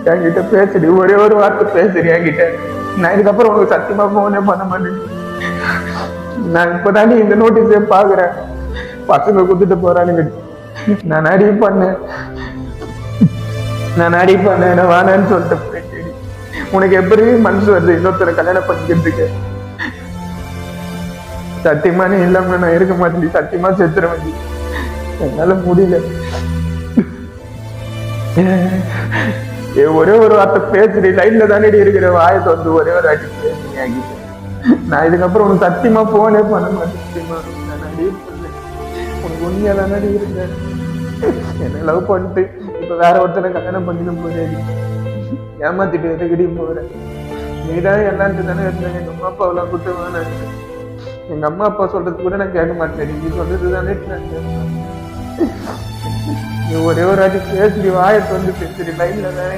என்கிட்ட பேசுடி, ஒரே ஒரு வார்த்தை பேசுடி என்கிட்ட. நான் இதுக்கப்புறம் உனக்கு சத்தியமா போனே பண்ண மாட்டேன். நான் இப்பதாண்டி இந்த நோட்டீஸே பாக்குறேன். பசங்க குத்துட்டு போறானுங்க. நான் அடி பண்ணேன் வேணான்னு சொல்லிட்டு போயிட்டு, உனக்கு எப்படி மனசு வருது இன்னொருத்தரை கல்யாணம் பண்ணிக்கிறதுக்கு? சத்தியமா நீ இல்லாம நான் இருக்க மாட்டேன். சத்தியமா செத்துருவேன். என்னால முடியல. ஒரே ஒரு வார்த்தை பேசுறீ, லைன்ல தானே இருக்கிற வாயத்தை வந்து ஒரே ஒரு வாட்டி பேசுறீங்க. நான் இதுக்கப்புறம் உனக்கு சத்தியமா போனே பண்ண மாட்டேன். நான் அடியே பண்ணேன். உனக்கு உண்மையா தானே இருந்தேன். என்ன லவ் பண்ணிட்டு இப்ப வேற ஒருத்தனை கல்யாணம் பண்ணிடும் போது ஏமாத்திட்டு எதுக்கடி போறேன்? நீதான் எல்லான்ட்டு தானே இருந்தேன். எங்க அம்மா அப்பாவெல்லாம் கூட்டு வேணாம். எங்க அம்மா அப்பா சொல்றது கூட நான் கேட்க மாட்டேன். நீ சொல்றது தானே நான் கேட்பேன். நீ ஒரே ஒரு வாட்டி பேசுறி, வாயத்தை வந்து பேசுறி, லைன்ல தானே